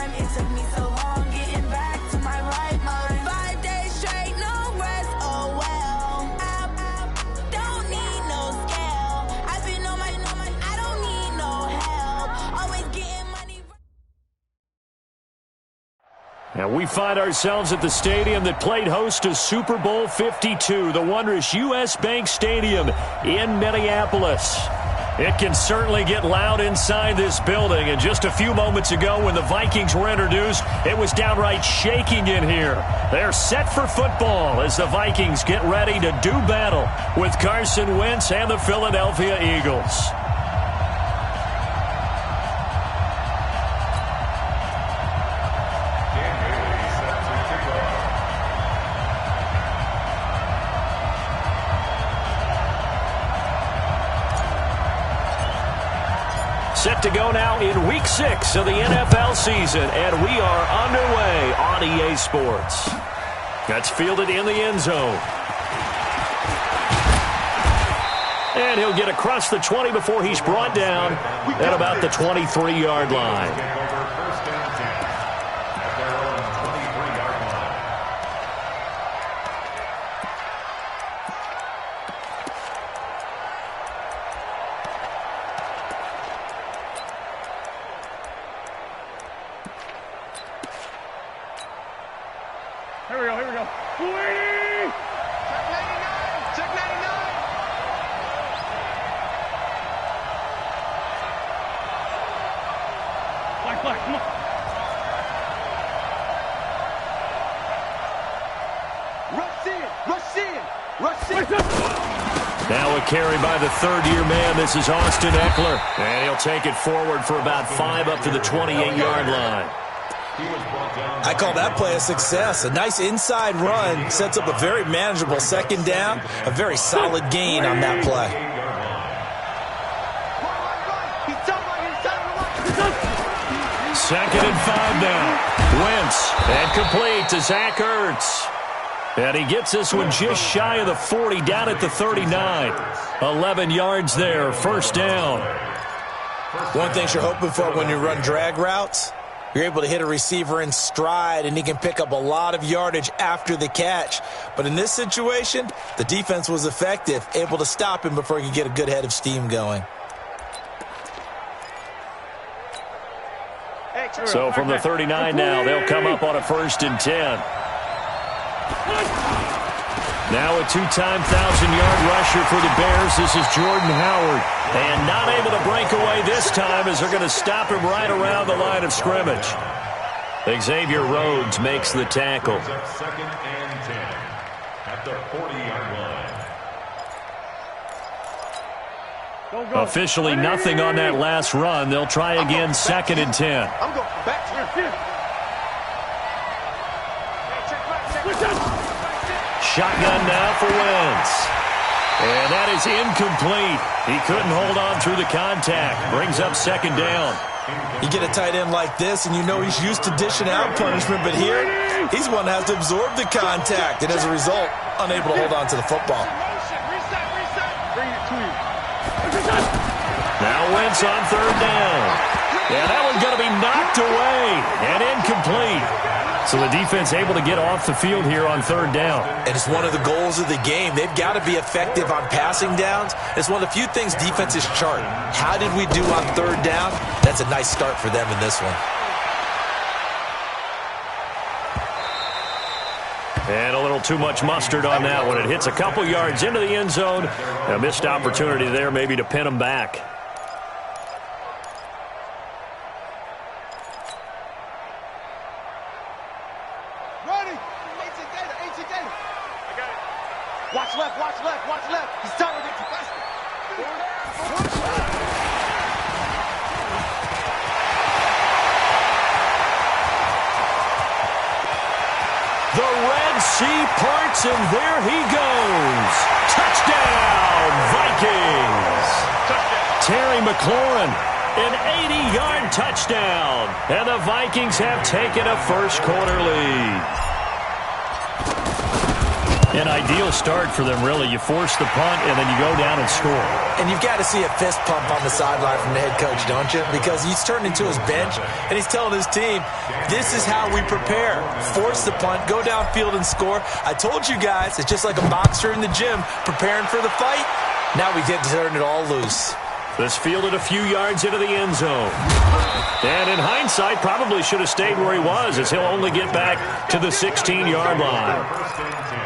time. It took me so long getting back to my right mind. 5 days straight, no rest, oh well. I don't need no scale. I've been on my, I don't need no help. Always getting money. And we find ourselves at the stadium that played host to Super Bowl 52, the wondrous U.S. Bank Stadium in Minneapolis. It can certainly get loud inside this building, and just a few moments ago when the Vikings were introduced, it was downright shaking in here. They're set for football as the Vikings get ready to do battle with Carson Wentz and the Philadelphia Eagles. Set to go now in Week 6 of the NFL season, and we are underway on EA Sports. That's fielded in the end zone. And he'll get across the 20 before he's brought down at about the 23-yard line. Here we go. Whee! Check 99! Black, come on. Rush in! Now a carry by the third-year man. This is Austin Eckler. And he'll take it forward for about 5 up to the 28-yard line. I call that play a success. A nice inside run sets up a very manageable second down, a very solid gain on that play. Second and 5 now. Wentz, and complete to Zach Ertz. And he gets this one just shy of the 40, down at the 39. 11 yards there, first down. One thing you're hoping for when you run drag routes, you're able to hit a receiver in stride, and he can pick up a lot of yardage after the catch. But in this situation, the defense was effective, able to stop him before he could get a good head of steam going. So from the 39 now, they'll come up on a 1st and 10. Now a 2-time 1,000-yard rusher for the Bears. This is Jordan Howard. And not able to break away this time as they're going to stop him right around the line of scrimmage. Xavier Rhodes makes the tackle. Second and 10 at the 40-yard line. Officially nothing on that last run. They'll try again, 2nd and 10. I'm going back to your feet. Shotgun now for Wentz. And that is incomplete. He couldn't hold on through the contact. Brings up 2nd down. You get a tight end like this, and you know he's used to dishing out punishment, but here, he's one that has to absorb the contact, and as a result, unable to hold on to the football. Now Wentz on 3rd down. And that one's going to be knocked away and incomplete. So the defense able to get off the field here on 3rd down. And it's one of the goals of the game. They've got to be effective on passing downs. It's one of the few things defenses chart. How did we do on 3rd down? That's a nice start for them in this one. And a little too much mustard on that one. It hits a couple yards into the end zone. A missed opportunity there maybe to pin them back. Watch left. He's telling it to faster. The Red Sea parts, and there he goes. Touchdown, Vikings. Terry McLaurin, an 80-yard touchdown. And the Vikings have taken a first quarter lead. An ideal start for them, really. You force the punt, and then you go down and score. And you've got to see a fist pump on the sideline from the head coach, don't you? Because he's turned into his bench, and he's telling his team, this is how we prepare. Force the punt, go downfield and score. I told you guys, it's just like a boxer in the gym preparing for the fight. Now we get to turn it all loose. This fielded a few yards into the end zone. And in hindsight, probably should have stayed where he was, as he'll only get back to the 16-yard line. First and 10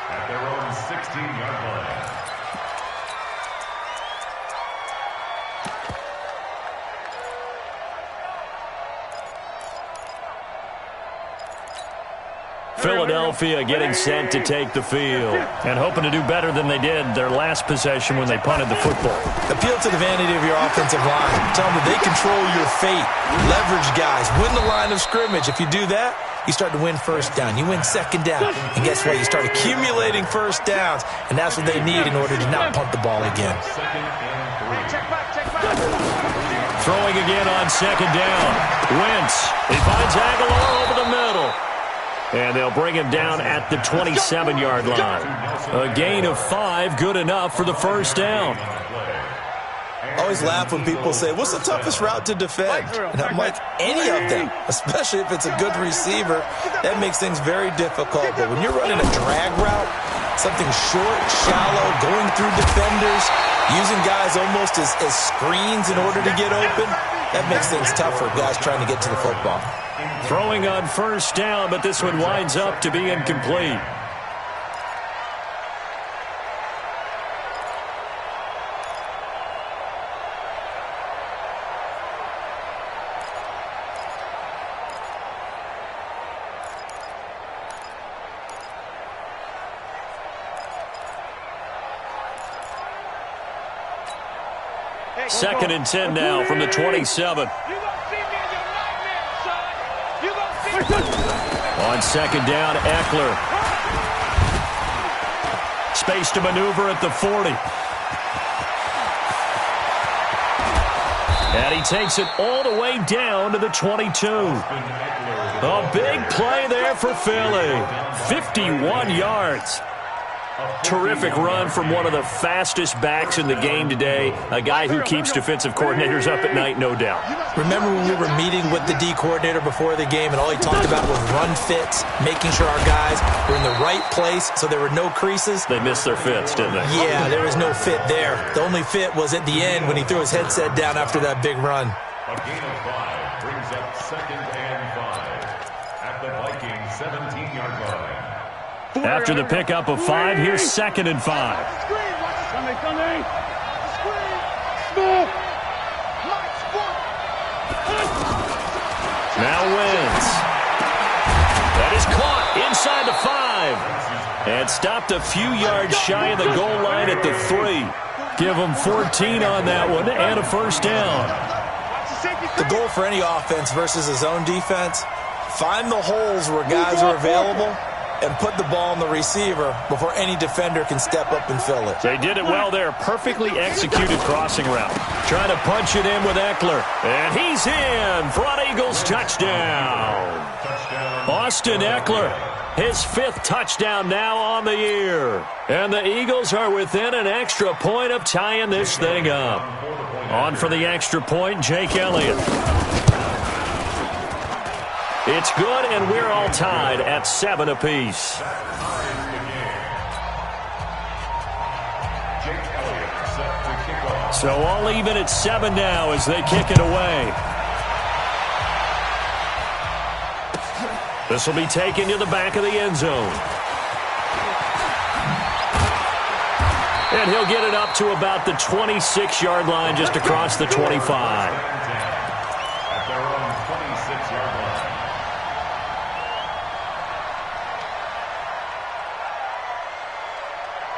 at their own 16-yard line. Philadelphia getting set to take the field and hoping to do better than they did their last possession when they punted the football. Appeal to the vanity of your offensive line. Tell them that they control your fate. Leverage guys. Win the line of scrimmage. If you do that, you start to win first down. You win second down. And guess what? You start accumulating first downs. And that's what they need in order to not punt the ball again. Throwing again on second down. Wentz. He finds Aguilar over the middle. And they'll bring him down at the 27-yard line. A gain of 5, good enough for the first down. I always laugh when people say, what's the toughest route to defend? And I'm like, any of them, especially if it's a good receiver. That makes things very difficult. But when you're running a drag route, something short, shallow, going through defenders, using guys almost as screens in order to get open, that makes things tough for guys trying to get to the football. Throwing on first down, but this one winds up to be incomplete. Second and 10 now from the 27. On second down, Eckler. Space to maneuver at the 40. And he takes it all the way down to the 22. A big play there for Philly. 51 yards. Terrific run from one of the fastest backs in the game today. A guy who keeps defensive coordinators up at night, no doubt. Remember when we were meeting with the D coordinator before the game and all he talked about was run fits, making sure our guys were in the right place so there were no creases? They missed their fits, didn't they? Yeah, there was no fit there. The only fit was at the end when he threw his headset down after that big run. A gain of 5 brings up second and 5 at the Vikings 17-yard line. After the pickup of 5, here's second and 5. Now Wentz. That is caught inside the 5. And stopped a few yards shy of the goal line at the 3. Give them 14 on that one and a first down. The goal for any offense versus his own defense, find the holes where guys are available and put the ball on the receiver before any defender can step up and fill it. They did it well there. Perfectly executed crossing route. Trying to punch it in with Eckler. And he's in. Front Eagles touchdown. Austin Eckler, his 5th touchdown now on the year. And the Eagles are within an extra point of tying this thing up. On for the extra point, Jake Elliott. It's good, and we're all tied at 7 apiece. So all even at 7 now as they kick it away. This will be taken to the back of the end zone. And he'll get it up to about the 26-yard line just across the 25.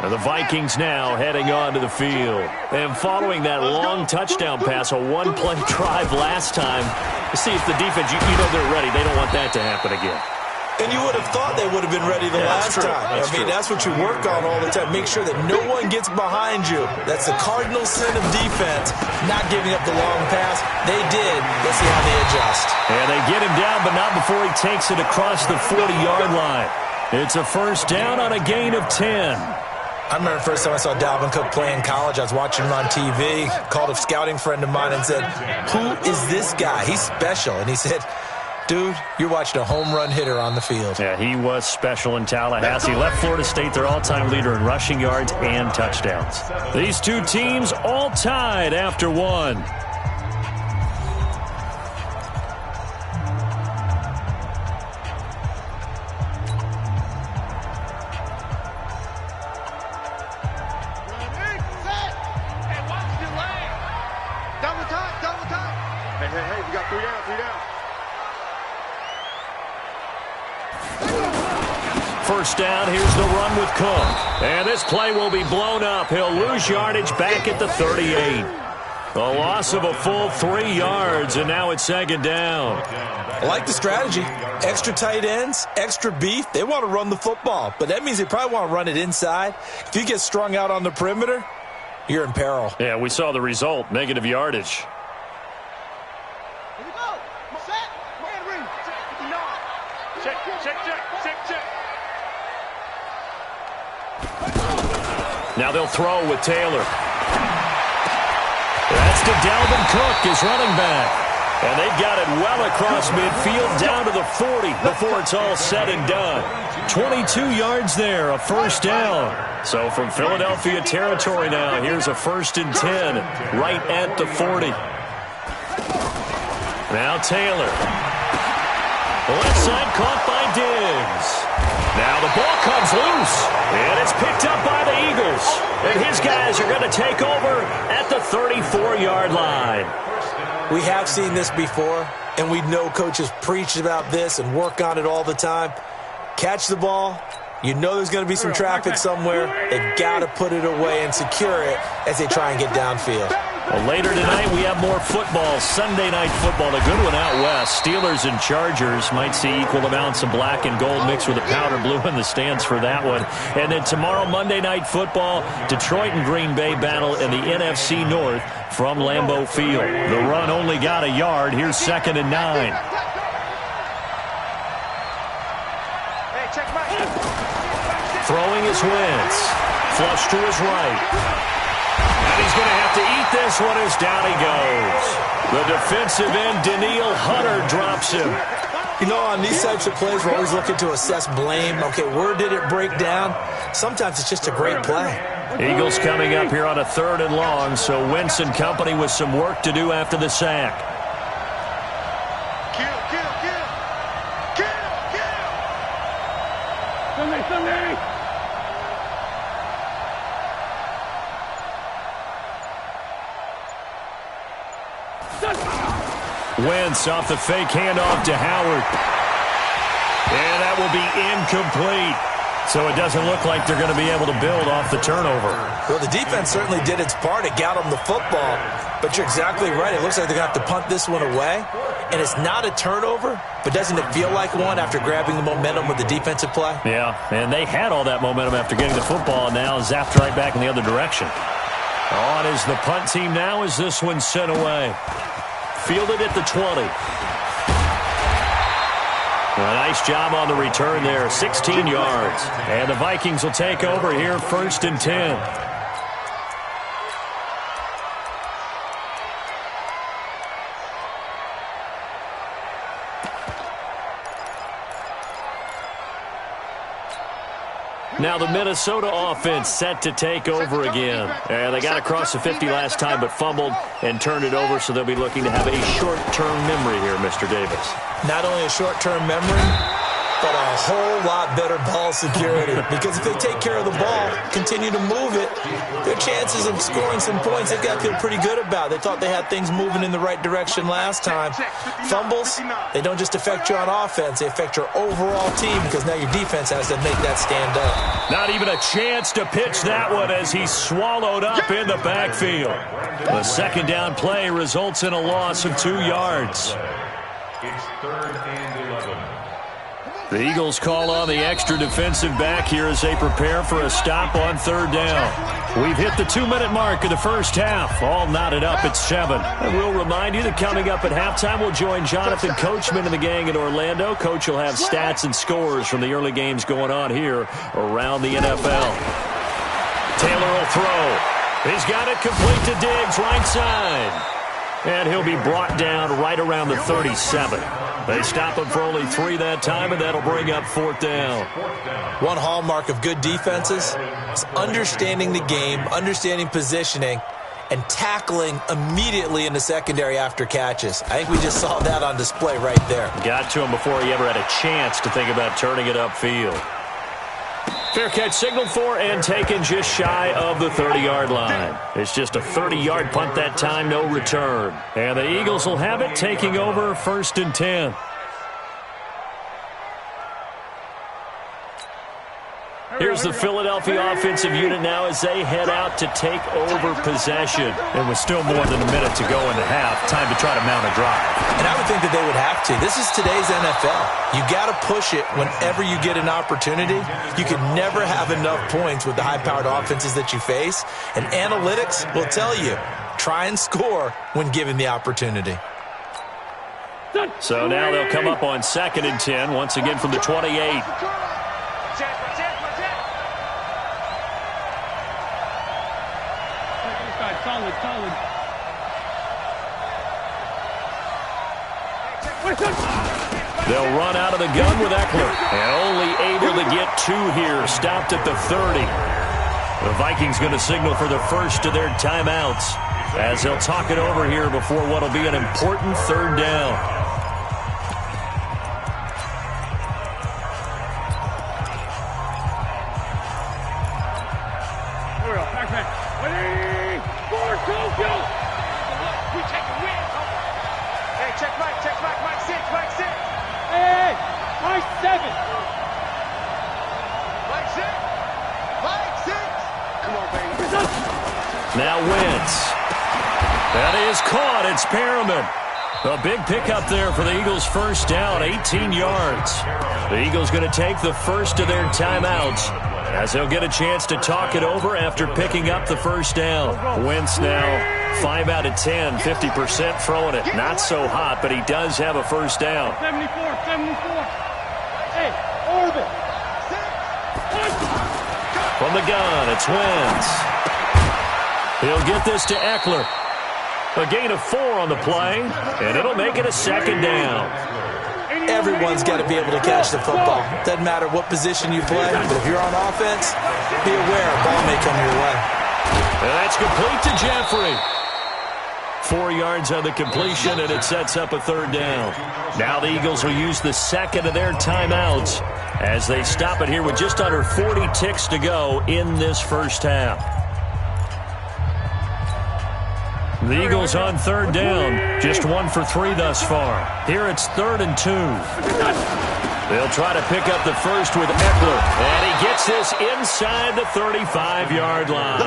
The Vikings now heading onto the field. And following that long touchdown pass, a one-play drive last time, to see if the defense, you know they're ready. They don't want that to happen again. And you would have thought they would have been ready the last time. I mean, that's what you work on all the time. Make sure that no one gets behind you. That's the cardinal sin of defense, not giving up the long pass. They did. Let's see how they adjust. And they get him down, but not before he takes it across the 40-yard line. It's a first down on a gain of 10. I remember the first time I saw Dalvin Cook play in college. I was watching him on TV, called a scouting friend of mine and said, "Who is this guy? He's special." And he said, "Dude, you're watching a home run hitter on the field." Yeah, he was special in Tallahassee. Left Florida State their all-time leader in rushing yards and touchdowns. These two teams all tied after one. Hey, we got 3 down, 3 down. First down, here's the run with Cook. And this play will be blown up. He'll lose yardage back at the 38. A loss of a full 3 yards, and now it's second down. I like the strategy. Extra tight ends, extra beef. They want to run the football, but that means they probably want to run it inside. If you get strung out on the perimeter, you're in peril. Yeah, we saw the result, negative yardage. Here we go. Set. Man, ring. Check, check, check, check, check. Now they'll throw with Taylor. That's to Dalvin Cook, his running back. And they've got it well across midfield down to the 40 before it's all said and done. 22 yards there, a first down. So from Philadelphia territory now, here's a 1st and 10 right at the 40. Now Taylor. The left side caught by Diggs. Now the ball comes loose, and it's picked up by the Eagles. And his guys are going to take over at the 34-yard line. We have seen this before, and we know coaches preach about this and work on it all the time. Catch the ball. You know there's going to be some traffic somewhere. They've got to put it away and secure it as they try and get downfield. Well, later tonight, we have more football, Sunday night football, a good one out west. Steelers and Chargers might see equal amounts of black and gold mixed with a powder blue in the stands for that one. And then tomorrow, Monday night football, Detroit and Green Bay battle in the NFC North from Lambeau Field. The run only got a yard. Here's 2nd and 9. Throwing is Wentz. Flush to his right. And he's going to have to eat this one as down he goes. The defensive end, Danielle Hunter, drops him. You know, on these types of plays, we're always looking to assess blame. Okay, where did it break down? Sometimes it's just a great play. Eagles coming up here on a 3rd and long, so Wentz and company with some work to do after the sack. Kill, kill, kill. Kill, kill. Sunday. Wentz off the fake handoff to Howard. And that will be incomplete. So it doesn't look like they're going to be able to build off the turnover. Well, the defense certainly did its part. It got them the football. But you're exactly right. It looks like they're going to have to punt this one away. And it's not a turnover, but doesn't it feel like one after grabbing the momentum with the defensive play? Yeah, and they had all that momentum after getting the football, and now zapped right back in the other direction. On is the punt team now as this one's sent away. Fielded at the 20. A nice job on the return there, 16 yards. And the Vikings will take over here, 1st and 10. Now the Minnesota offense set to take over again. They got across the 50 last time but fumbled and turned it over, so they'll be looking to have a short-term memory here, Mr. Davis. Not only a short-term memory, but a whole lot better ball security. Because if they take care of the ball, continue to move it, their chances of scoring some points, they've got to feel pretty good about. They thought they had things moving in the right direction last time. Fumbles, they don't just affect you on offense, they affect your overall team because now your defense has to make that stand up. Not even a chance to pitch that one as he's swallowed up in the backfield. The 2nd down play results in a loss of 2 yards. It's 3rd and 11. The Eagles call on the extra defensive back here as they prepare for a stop on third down. We've hit the 2-minute mark of the first half. All knotted up at 7. And we'll remind you that coming up at halftime, we'll join Jonathan Coachman and the gang in Orlando. Coach will have stats and scores from the early games going on here around the NFL. Taylor will throw. He's got it complete to Diggs, right side. And he'll be brought down right around the 37. They stop him for only 3 that time, and that'll bring up 4th down. One hallmark of good defenses is understanding the game, understanding positioning, and tackling immediately in the secondary after catches. I think we just saw that on display right there. Got to him before he ever had a chance to think about turning it upfield. Fair catch signaled for and taken just shy of the 30-yard line. It's just a 30-yard punt that time, no return. And the Eagles will have it, taking over 1st and 10. Here's the Philadelphia offensive unit now as they head out to take over possession. And with still more than a minute to go in the half, time to try to mount a drive. And I would think that they would have to. This is today's NFL. You got to push it whenever you get an opportunity. You can never have enough points with the high-powered offenses that you face. And analytics will tell you, try and score when given the opportunity. So now they'll come up on 2nd and 10, once again from the 28. They'll run out of the gun with Eckler. And only able to get 2 here. Stopped at the 30. The Vikings going to signal for the first of their timeouts as they'll talk it over here before what will be an important 3rd down. Now Wentz. That is caught. It's Perriman. A big pickup there for the Eagles' first down, 18 yards. The Eagles going to take the first of their timeouts as they'll get a chance to talk it over after picking up the first down. Wentz now 5 out of 10, 50% throwing it. Not so hot, but he does have a first down. 74. Hey, Orbit. From the gun, it's Wentz. He'll get this to Eckler. A gain of 4 on the play, and it'll make it a 2nd down. Everyone's got to be able to catch the football. Doesn't matter what position you play, but if you're on offense, be aware a ball may come your way. And that's complete to Jeffrey. 4 yards on the completion, and it sets up a 3rd down. Now the Eagles will use the second of their timeouts as they stop it here with just under 40 ticks to go in this first half. The Eagles on 3rd down, just 1 for 3 thus far. Here it's 3rd and 2. They'll try to pick up the first with Eckler, and he gets this inside the 35-yard line.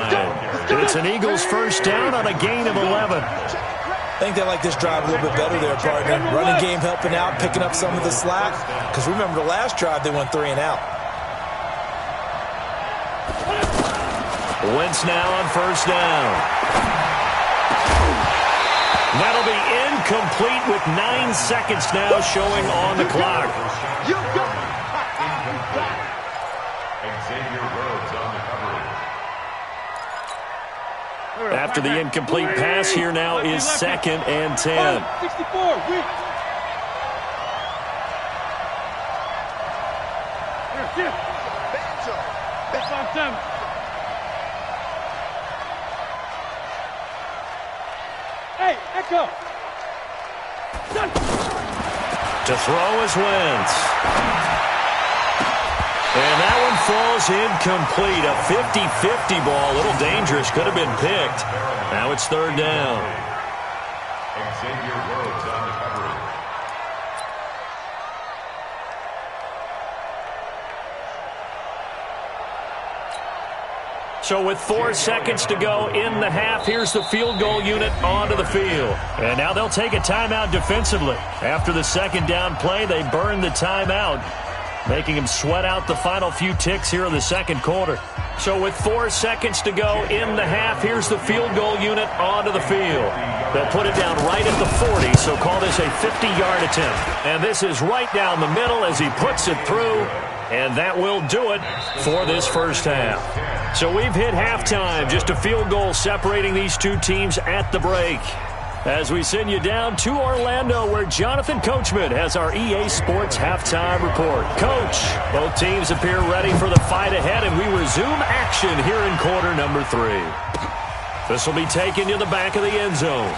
And it's an Eagles first down on a gain of 11. I think they like this drive a little bit better there, partner. Running game helping out, picking up some of the slack. Because remember, the last drive they went 3 and out. Wentz now on first down. That'll be incomplete with 9 seconds now showing on the clock. After the incomplete pass, here now is 2nd and 10. 64, That's on 7. Hey, Echo! To throw is Wentz. And that one falls incomplete. A 50-50 ball. A little dangerous. Could have been picked. Now it's 3rd down. Xavier Rhodes on the coverage. So with 4 seconds to go in the half, here's the field goal unit onto the field. And now they'll take a timeout defensively. After the 2nd down play, they burn the timeout. making him sweat out the final few ticks here in the second quarter. So with 4 seconds to go in the half, here's the field goal unit onto the field. They'll put it down right at the 40, so call this a 50-yard attempt. And this is right down the middle as he puts it through, and that will do it for this first half. So we've hit halftime, just a field goal separating these two teams at the break. As we send you down to Orlando, where Jonathan Coachman has our EA Sports halftime report. Coach, both teams appear ready for the fight ahead, and we resume action here in quarter number 3. This will be taken to the back of the end zone.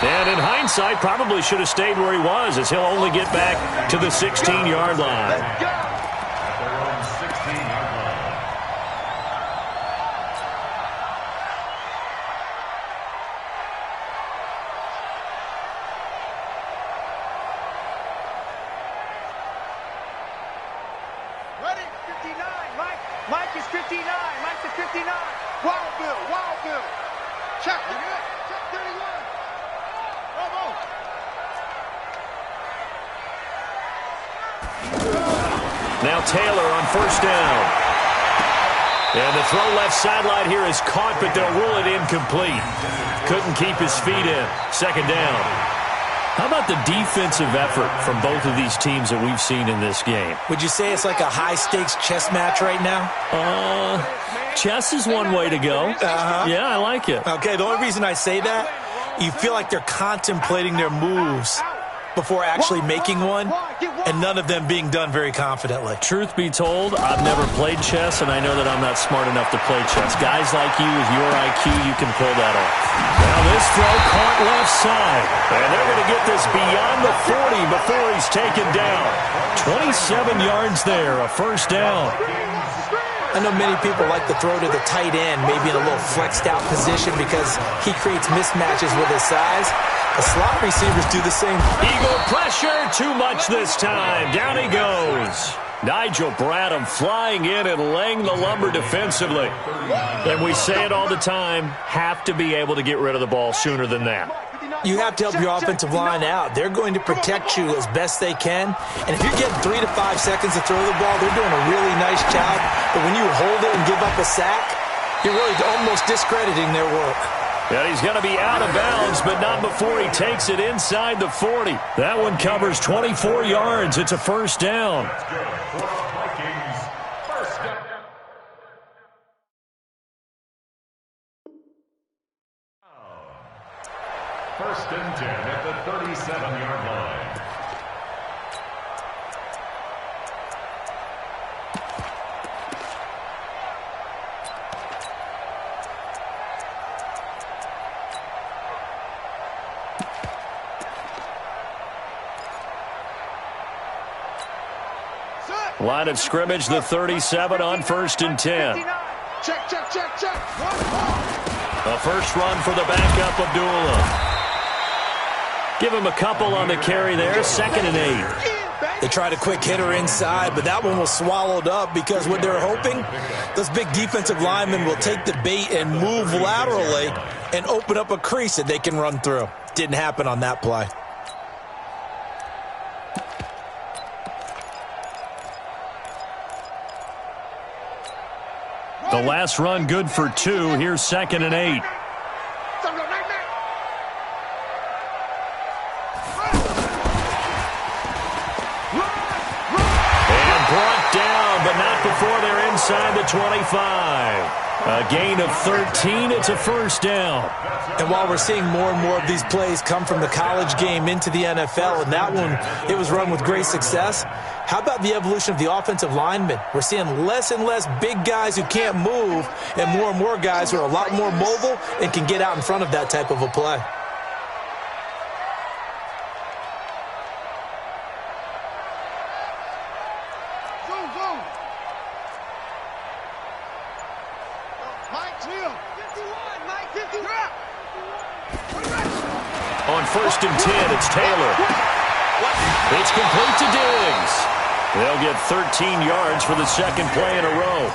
And in hindsight, probably should have stayed where he was, as he'll only get back to the 16-yard line. Mike is 59. Mike's at 59. Wild Bill. Check. Check 31. Bravo. Now Taylor on first down. And the throw left sideline here is caught, but they'll rule it incomplete. Couldn't keep his feet in. Second down. How about the defensive effort from both of these teams that we've seen in this game? Would you say it's like a high-stakes chess match right now? Chess is one way to go. Yeah, I like it. Okay, the only reason I say that, you feel like they're contemplating their moves before actually making one, and none of them being done very confidently. Truth be told, I've never played chess, and I know that I'm not smart enough to play chess. Guys like you with your IQ, you can pull that off. Now this throw caught left side, and they're going to get this beyond the 40 before he's taken down. 27 yards there, a first down. I know many people like to throw to the tight end, maybe in a little flexed out position because he creates mismatches with his size. The slot receivers do the same. Eagle pressure, too much this time. Down he goes. Nigel Bradham flying in and laying the lumber defensively. And we say it all the time, have to be able to get rid of the ball sooner than that. You have to help your offensive line out. They're going to protect you as best they can. And if you're getting 3 to 5 seconds to throw the ball, they're doing a really nice job. But when you hold it and give up a sack, you're really almost discrediting their work. And he's going to be out of bounds, but not before he takes it inside the 40. That one covers 24 yards. It's a first down. First and 10 at the 37-yard line. Line of scrimmage, the 37 on first and 10. Check. A first run for the backup, Abdullah. Give him a couple on the carry there, 2nd and 8. They tried a quick hitter inside, but that one was swallowed up because what they're hoping, those big defensive linemen will take the bait and move laterally and open up a crease that they can run through. Didn't happen on that play. The last run good for 2. Here's 2nd and 8. And brought down, but not before they're inside the 25. A gain of 13. It's a first down. And while we're seeing more and more of these plays come from the college game into the NFL, and that one, it was run with great success, how about the evolution of the offensive linemen? We're seeing less and less big guys who can't move and more guys who are a lot more mobile and can get out in front of that type of a play. On first and 10, it's Taylor. It's complete to Diggs. They'll get 13 yards for the second play in a row.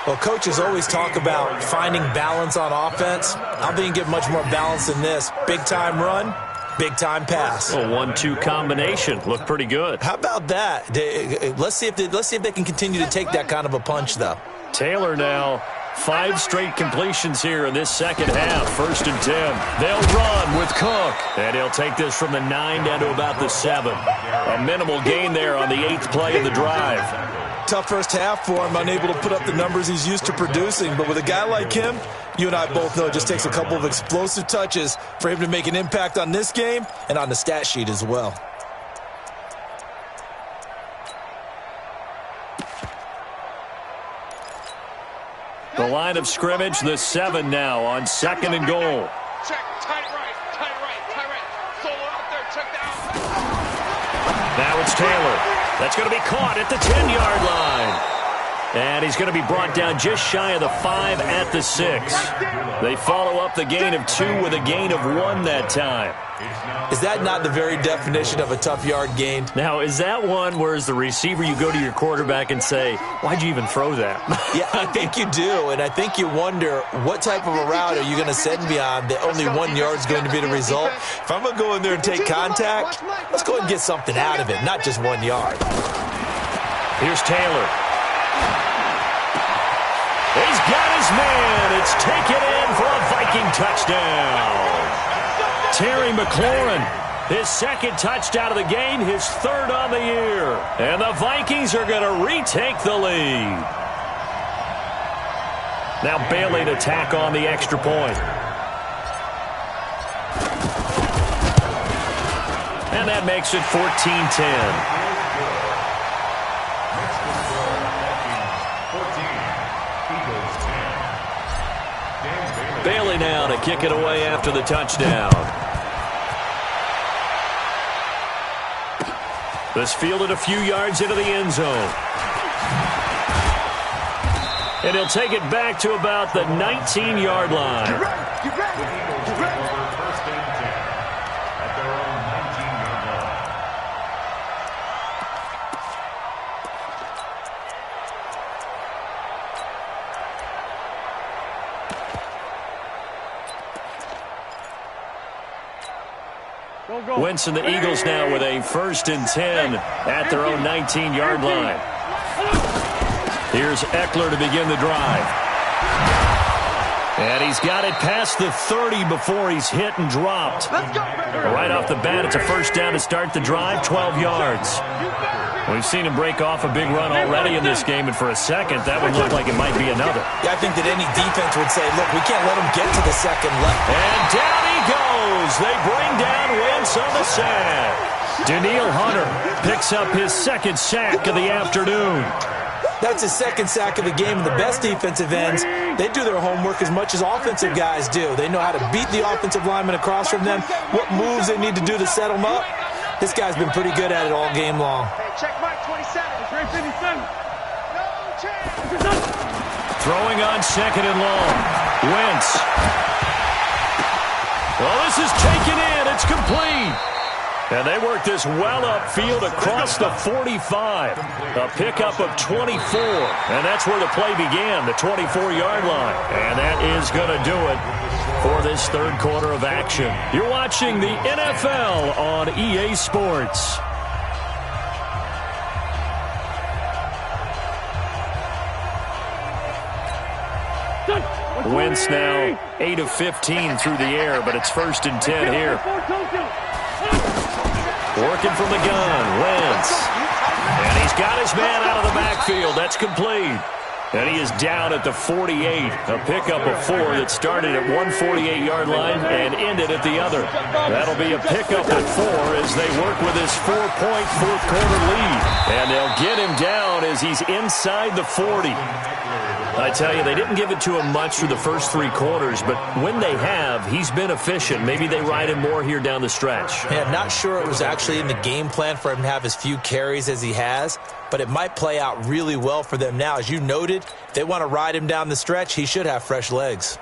Well, coaches always talk about finding balance on offense. I don't think you get much more balance than this. Big-time run, Big-time pass. A 1-2 combination. Looked pretty good. How about that? Let's see if they can continue to take that kind of a punch, though. Taylor now, 5 straight completions here in this second half. 1st and 10. They'll run with Cook. And he'll take this from the 9 down to about the 7. A minimal gain there on the 8th play of the drive. Tough first half for him, unable to put up the numbers he's used to producing. But with a guy like him, you and I both know it just takes a couple of explosive touches for him to make an impact on this game and on the stat sheet as well. The line of scrimmage, the 7 now on 2nd and goal. Check, tight right. Solo out there, check down. Now it's Taylor. That's going to be caught at the 10-yard line. And he's going to be brought down just shy of the 5 at the 6. They follow up the gain of 2 with a gain of 1 that time. Is that not the very definition of a tough yard gain? Now, is that one where as the receiver you go to your quarterback and say, why'd you even throw that? Yeah, I think you do, and I think you wonder what type of a route are you going to send me on that only 1 yard is going to be the result? If I'm going to go in there and take contact, let's go ahead and get something out of it, not just 1 yard. Here's Taylor. He's got his man. It's taken in for a Viking touchdown. Terry McLaurin, his 2nd touchdown of the game, his 3rd on the year. And the Vikings are going to retake the lead. Now Bailey to tack on the extra point. And that makes it 14-10. Bailey now to kick it away after the touchdown. This fielded a few yards into the end zone. And he'll take it back to about the 19-yard line. First and 10 at their own 19-yard line. Wentz and the Eagles now with a 1st and 10 at their own 19-yard line. Here's Eckler to begin the drive. And he's got it past the 30 before he's hit and dropped. Right off the bat, it's a 1st down to start the drive, 12 yards. We've seen him break off a big run already in this game, and for a second, that would look like it might be another. Yeah, I think that any defense would say, look, we can't let him get to the second level. And down he goes. They bring down Wentz on the sack. Danielle Hunter picks up his 2nd sack of the afternoon. That's his 2nd sack of the game, and the best defensive ends, they do their homework as much as offensive guys do. They know how to beat the offensive lineman across from them, what moves they need to do to set them up. This guy's been pretty good at it all game long. Hey, check Mike 27. It's Ray 57. No chance. Throwing on 2nd and long. Wentz. Well, this is taken in. It's complete. And they work this well upfield across the 45. A pickup of 24. And that's where the play began, the 24-yard line. And that is going to do it for this 3rd quarter of action. You're watching the NFL on EA Sports. Wentz now 8 of 15 through the air, but it's 1st and 10 here. Working from the gun, Wentz. And he's got his man out of the backfield. That's complete. And he is down at the 48. A pickup of 4 that started at one 48-yard line and ended at the other. That'll be a pickup of 4 as they work with this 4-point 4th quarter lead. And they'll get him down as he's inside the 40. I tell you, they didn't give it to him much through the first 3 quarters, but when they have, he's been efficient. Maybe they ride him more here down the stretch. Yeah, not sure it was actually in the game plan for him to have as few carries as he has, but it might play out really well for them now. As you noted, if they want to ride him down the stretch, he should have fresh legs.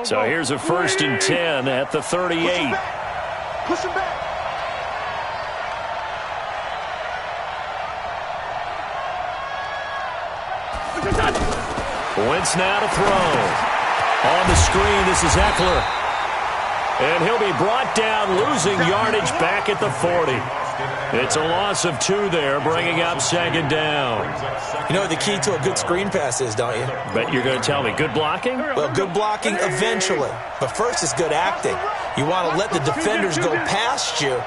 So here's a 1st and 10 at the 38. Push him back. Wentz now to throw. On the screen, this is Eckler. And he'll be brought down, losing yardage back at the 40. It's a loss of 2 there, bringing up second down. You know what the key to a good screen pass is, don't you? Bet you're going to tell me. Good blocking? Well, good blocking eventually. But first is good acting. You want to let the defenders go past you,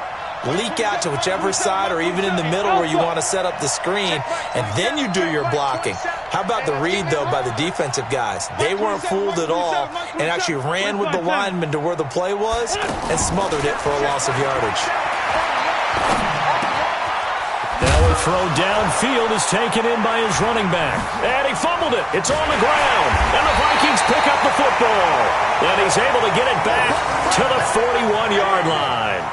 leak out to whichever side or even in the middle where you want to set up the screen, and then you do your blocking. How about the read, though, by the defensive guys? They weren't fooled at all and actually ran with the lineman to where the play was and smothered it for a loss of yardage. Now a throw downfield is taken in by his running back. And he fumbled it. It's on the ground. And the Vikings pick up the football. And he's able to get it back to the 41-yard line.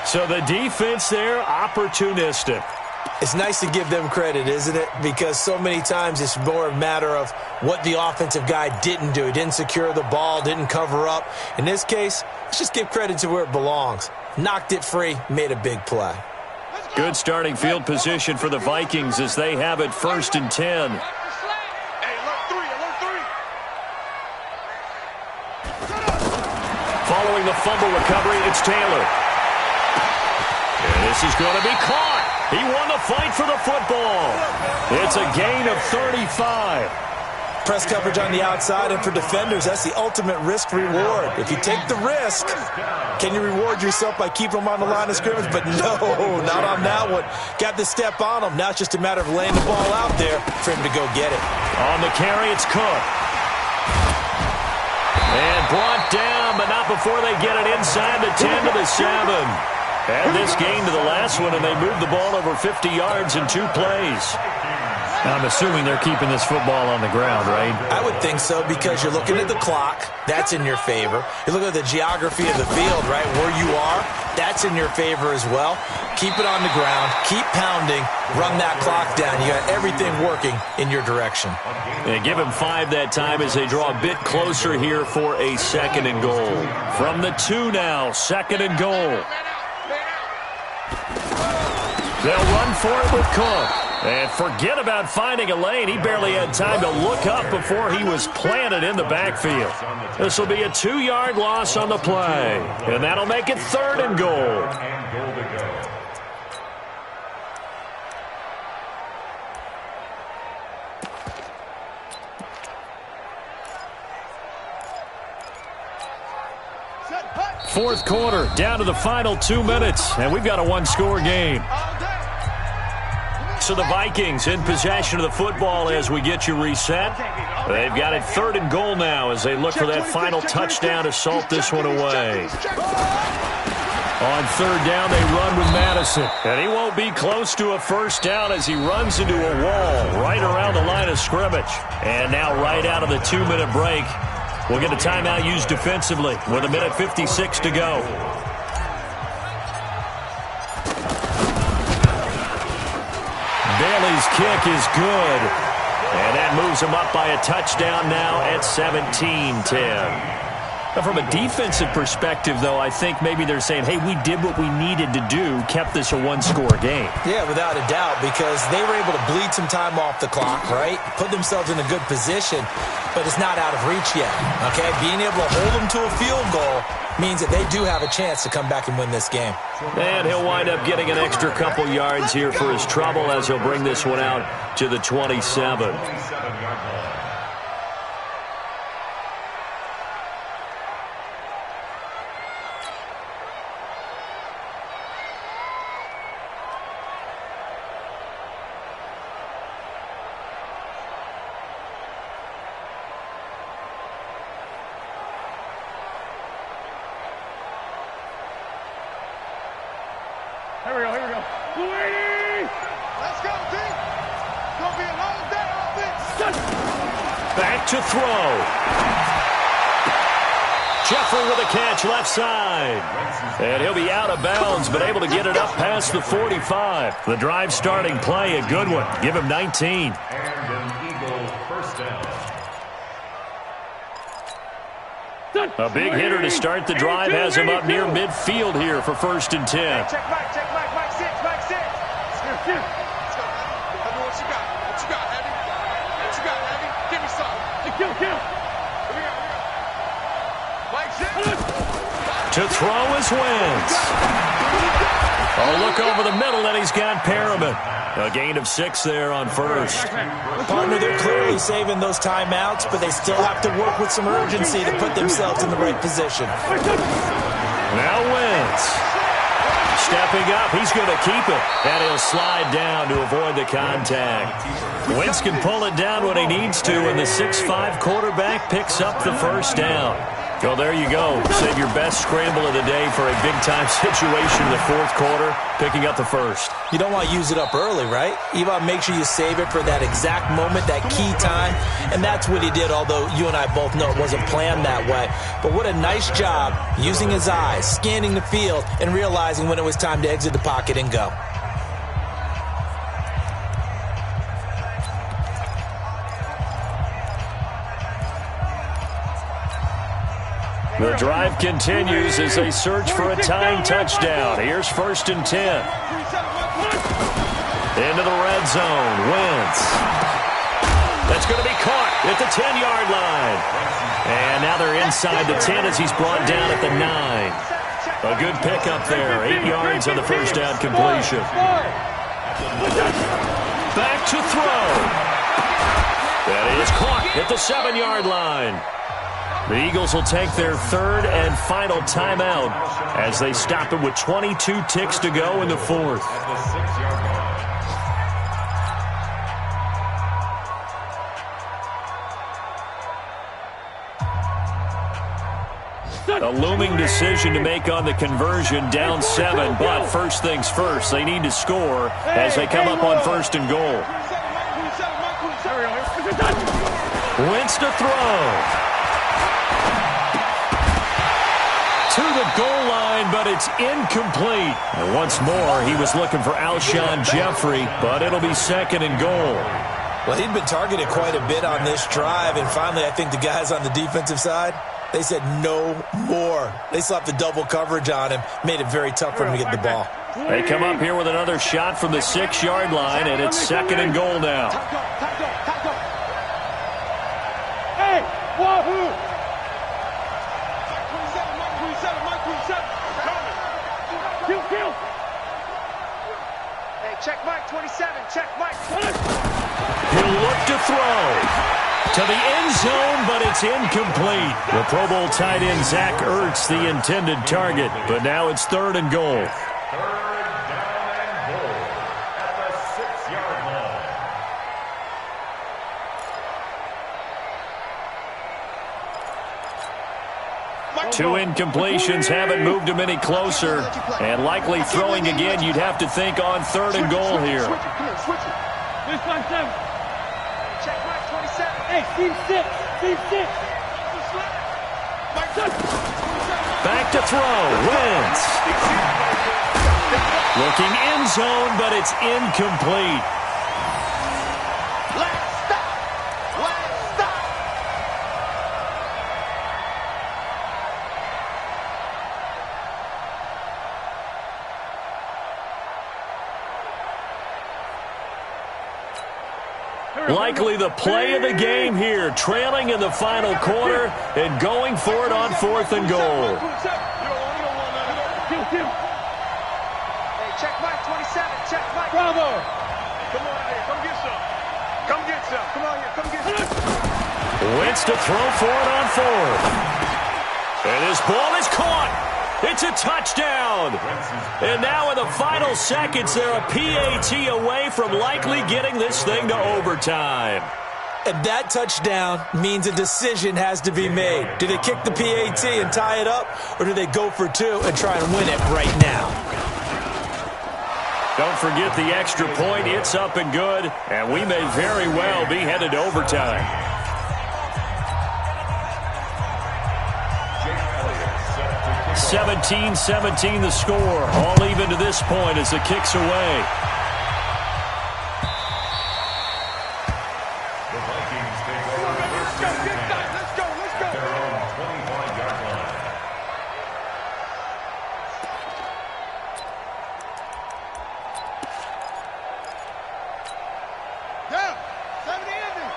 So the defense there, opportunistic. It's nice to give them credit, isn't it? Because so many times it's more a matter of what the offensive guy didn't do. He didn't secure the ball, didn't cover up. In this case, let's just give credit to where it belongs. Knocked it free, made a big play. Good starting field position for the Vikings as they have it 1st and 10. Following the fumble recovery, it's Taylor. And this is going to be caught. He won the fight for the football. It's a gain of 35. Press coverage on the outside, and for defenders, that's the ultimate risk-reward. If you take the risk, can you reward yourself by keeping them on the line of scrimmage? But no, not on that one. Got the step on him. Now it's just a matter of laying the ball out there for him to go get it. On the carry, it's Cook. And brought down, but not before they get it inside the 10 to the 7. And this gain to the last one, and they moved the ball over 50 yards in 2 plays. I'm assuming they're keeping this football on the ground, right? I would think so, because you're looking at the clock. That's in your favor. You're looking at the geography of the field, right? Where you are, that's in your favor as well. Keep it on the ground. Keep pounding. Run that clock down. You got everything working in your direction. And give him 5 that time as they draw a bit closer here for a 2nd and goal. From the 2 now, 2nd and goal. They'll run for it with Cook. And forget about finding a lane. He barely had time to look up before he was planted in the backfield. This will be a 2-yard loss on the play. And that'll make it 3rd and goal. Fourth quarter, down to the final 2 minutes. And we've got a 1-score game. So the Vikings in possession of the football as we get you reset. They've got it 3rd and goal now as they look for that final touchdown to salt this one away. On 3rd down, they run with Madison. And he won't be close to a 1st down as he runs into a wall right around the line of scrimmage. And now right out of the 2-minute break, we'll get a timeout used defensively with 1:56 to go. Bailey's kick is good. And that moves him up by a touchdown now at 17-10. Now, from a defensive perspective, though, I think maybe they're saying, hey, we did what we needed to do, kept this a 1-score game. Yeah, without a doubt, because they were able to bleed some time off the clock, right? Put themselves in a good position, but it's not out of reach yet, okay? Being able to hold them to a field goal means that they do have a chance to come back and win this game. And he'll wind up getting an extra couple yards here for his trouble as he'll bring this one out to the 27. Here we go. Let's go, team. It's going to be a long day on this. Back to throw. Jeffrey with a catch left side. And he'll be out of bounds, but able to get it up past the 45. The drive starting play, a good one. Give him 19. And an Eagle 1st down. A big hitter to start the drive has him up near midfield here for 1st and 10. Check back, 6. Let's go. Tell me what you got. What you got, Heavy? Give me some. To throw is Wentz. Oh, look over the middle, and he's got Perriman. A gain of 6 there on first. Partner, they're clearly saving those timeouts, but they still have to work with some urgency to put themselves in the right position. Now Wentz. Stepping up, he's going to keep it. And he'll slide down to avoid the contact. Wentz can pull it down when he needs to, and the 6'5" quarterback picks up the first down. Well, there you go. Save your best scramble of the day for a big-time situation in the fourth quarter, picking up the first. You don't want to use it up early, right? You want to make sure you save it for that exact moment, that key time, and that's what he did, although you and I both know it wasn't planned that way. But what a nice job using his eyes, scanning the field, and realizing when it was time to exit the pocket and go. The drive continues as they search for a tying touchdown. Here's 1st and 10. Into the red zone. Wentz. That's going to be caught at the 10-yard line. And now they're inside the 10 as he's brought down at the 9. A good pickup there. 8 yards on the first down completion. Back to throw. That is caught at the 7-yard line. The Eagles will take their 3rd and final timeout as they stop it with 22 ticks to go in the 4th. A looming decision to make on the conversion, down 7, but first things first, they need to score as they come up on 1st and goal. Wentz to throw. To the goal line, but it's incomplete. And once more, he was looking for Alshon Jeffrey, but it'll be 2nd and goal. Well, he'd been targeted quite a bit on this drive, and finally I think the guys on the defensive side, they said no more. They slapped the double coverage on him, made it very tough for him to get the ball. They come up here with another shot from the 6-yard line, and it's 2nd and goal now. Hey, wahoo! Hey, check Mike 27, check Mike 27. He'll look to throw to the end zone, but it's incomplete. The Pro Bowl tight end Zach Ertz, the intended target, but now it's 3rd and goal. 3rd down and goal at the 6-yard line. Two incompletions haven't moved him any closer, and likely throwing again, you'd have to think on 3rd and goal here. Check Mike 27. Hey, team 6, team 6. Back to throw, Wentz. Looking end zone, but it's incomplete. Last stop. Likely the play of the game here, trailing in the final quarter and going for it on 4th and goal. Hey, check Mike 27, check Mike. Bravo. Come on out here, come get some. Come get some. Come on here, come get some. Wentz to throw for it on 4th. And his ball is caught. It's a touchdown. And now in the final seconds, they're a PAT away from likely getting this thing to overtime. And that touchdown means a decision has to be made. Do they kick the PAT and tie it up, or do they go for 2 and try and win it right now? Don't forget the extra point. It's up and good, and we may very well be headed to overtime. 17-17 the score. All even to this point as the kick's away. The Vikings take over first and 10 at their own 25-yard line. Down. 70 Andy.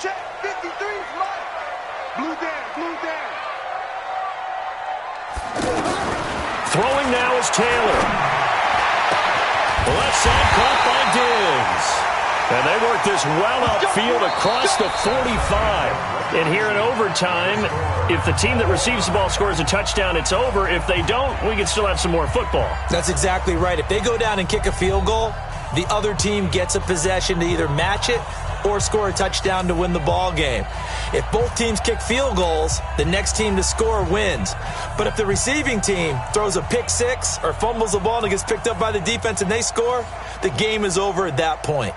Check 53 is Mike. Blue down, blue down. Here's Taylor. Left side caught by Diggs. And they work this well upfield across the 45. And here in overtime, if the team that receives the ball scores a touchdown, it's over. If they don't, we can still have some more football. That's exactly right. If they go down and kick a field goal, the other team gets a possession to either match it or score a touchdown to win the ball game. If both teams kick field goals, the next team to score wins. But if the receiving team throws a pick six or fumbles the ball and it gets picked up by the defense and they score, the game is over at that point.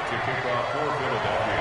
To kick off for Philadelphia.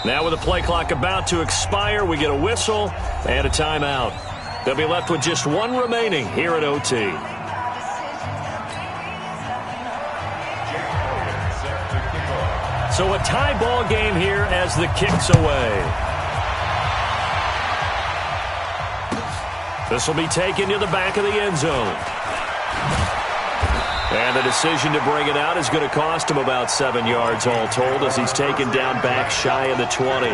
Now with the play clock about to expire, we get a whistle and a timeout. They'll be left with just one remaining here at OT. So a tie ball game here as the kick's away. This will be taken to the back of the end zone. And the decision to bring it out is going to cost him about 7 yards all told as he's taken down back shy of the 20.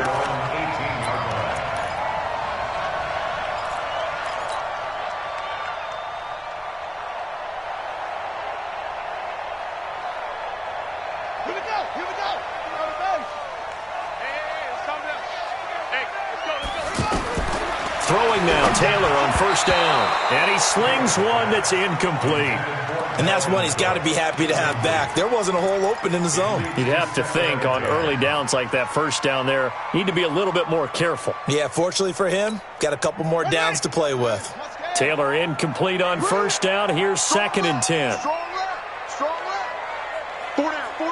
Throwing now, Taylor on first down. And he slings one that's incomplete. And that's one he's got to be happy to have back. There wasn't a hole open in the zone. You'd have to think on early downs like that first down there, you need to be a little bit more careful. Yeah, fortunately for him, got a couple more downs to play with. Taylor incomplete on first down. Here's 2nd and 10. Strong left. Strong left. 4 down. 4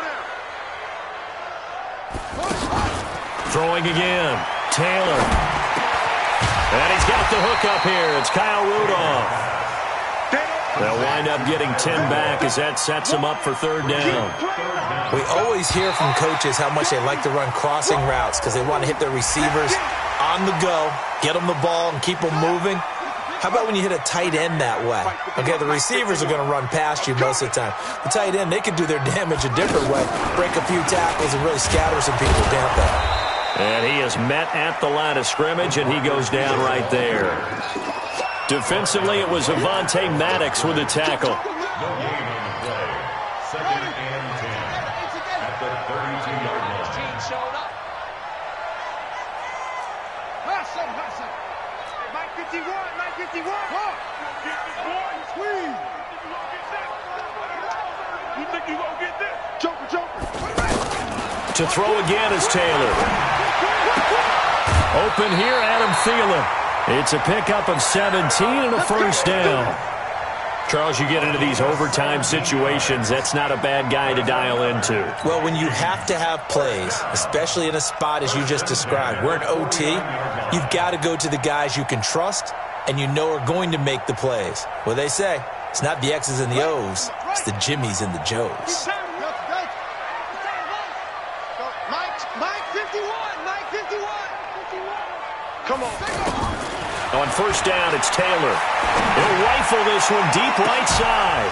down. Throwing again. Taylor. And he's got the hook up here. It's Kyle Rudolph. They'll wind up getting 10 back as that sets them up for 3rd down. We always hear from coaches how much they like to run crossing routes because they want to hit their receivers on the go, get them the ball, and keep them moving. How about when you hit a tight end that way? Okay, the receivers are going to run past you most of the time. The tight end, they can do their damage a different way, break a few tackles and really scatter some people, can't they? And he is met at the line of scrimmage, and he goes down right there. Defensively, it was Avonte Maddox with a tackle. No gain on the play. 2nd and 10 at the 32-yard line. Team showed up. Hustle. Mike 51. Get this boy. Squeeze. You think you gonna get this? Joker. To throw again is Taylor. Open here, Adam Thielen. It's a pickup of 17 and a first down. Charles, you get into these overtime situations, that's not a bad guy to dial into. Well, when you have to have plays, especially in a spot as you just described, we're in OT, you've got to go to the guys you can trust and you know are going to make the plays. Well, they say, it's not the X's and the O's, it's the Jimmies and the Joes. Mike 51. Come on. On first down, it's Taylor. He'll rifle this one deep right side.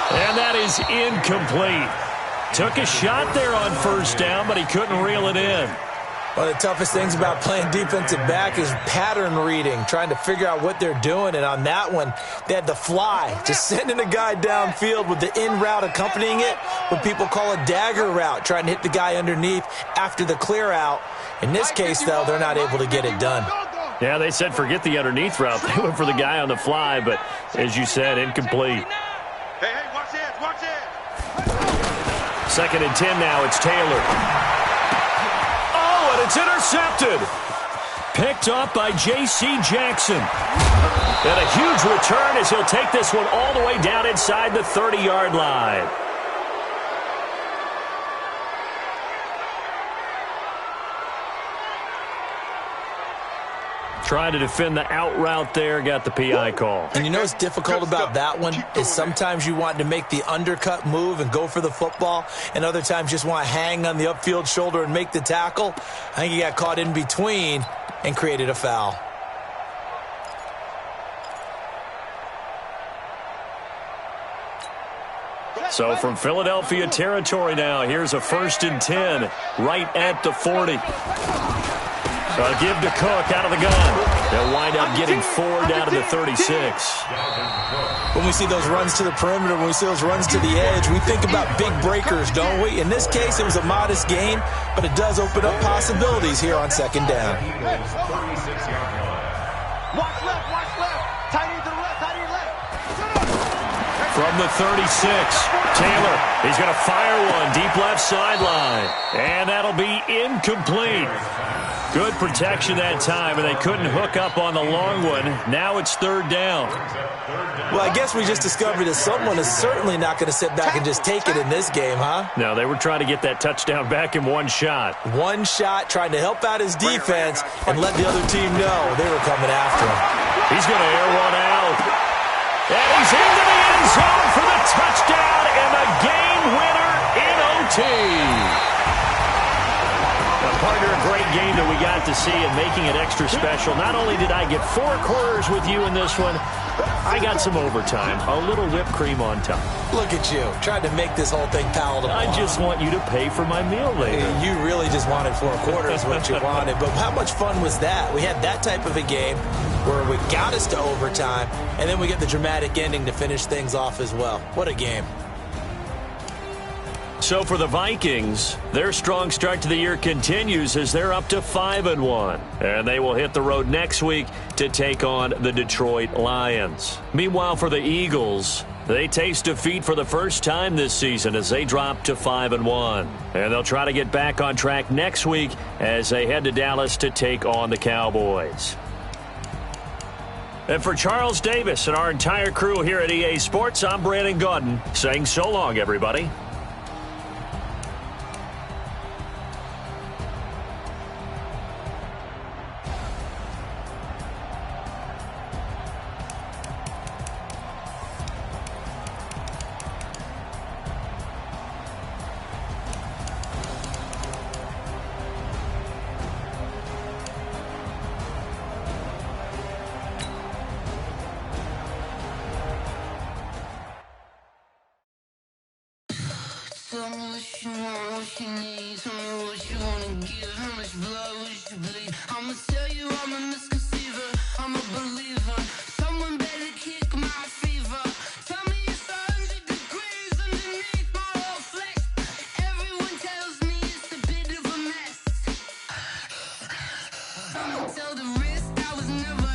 And that is incomplete. Took a shot there on first down, but he couldn't reel it in. One of the toughest things about playing defensive back is pattern reading, trying to figure out what they're doing. And on that one, they had the fly, just sending a guy downfield with the in route accompanying it, what people call a dagger route, trying to hit the guy underneath after the clear out. In this case, though, they're not able to get it done. Yeah, they said forget the underneath route. They went for the guy on the fly, but as you said, incomplete. Hey, watch it, watch it. 2nd and 10 now. It's Taylor. Oh, and it's intercepted. Picked up by J.C. Jackson. And a huge return as he'll take this one all the way down inside the 30-yard line. Trying to defend the out route there, got the PI call. And you know what's difficult about that one is sometimes you want to make the undercut move and go for the football, and other times just want to hang on the upfield shoulder and make the tackle. I think he got caught in between and created a foul. So from Philadelphia territory now, here's a 1st and 10 right at the 40. Give to Cook out of the gun. They'll wind up getting 4 down to the 36. When we see those runs to the perimeter, when we see those runs to the edge, we think about big breakers, don't we? In this case, it was a modest gain, but it does open up possibilities here on 2nd down. Watch left. Tight end to the left, tight end left. From the 36, Taylor, he's going to fire one deep left sideline. And that'll be incomplete. Good protection that time, and they couldn't hook up on the long one. Now it's 3rd down. Well, I guess we just discovered that someone is certainly not going to sit back and just take it in this game, huh? No, they were trying to get that touchdown back in one shot. One shot, trying to help out his defense and let the other team know they were coming after him. He's going to air one out. And he's into the end zone for the touchdown and the game winner in OT. Partner, a great game that we got to see and making it extra special. Not only did I get 4 quarters with you in this one, I got some overtime, a little whipped cream on top. Look at you, trying to make this whole thing palatable. I just want you to pay for my meal later. You really just wanted 4 quarters, what you wanted. But how much fun was that? We had that type of a game where we got us to overtime, and then we get the dramatic ending to finish things off as well. What a game. So for the Vikings, their strong start to the year continues as they're up to 5-1. And they will hit the road next week to take on the Detroit Lions. Meanwhile, for the Eagles, they taste defeat for the first time this season as they drop to 5-1. And they'll try to get back on track next week as they head to Dallas to take on the Cowboys. And for Charles Davis and our entire crew here at EA Sports, I'm Brandon Gaudin saying so long, everybody. Tell me what you want, what you need. Tell me what you wanna give. How much blood would you bleed? I'ma tell you I'm a misconceiver. I'm a believer. Someone better kick my fever. Tell me it's 100 degrees underneath my whole flesh. Everyone tells me it's a bit of a mess. I'ma tell the wrist I was never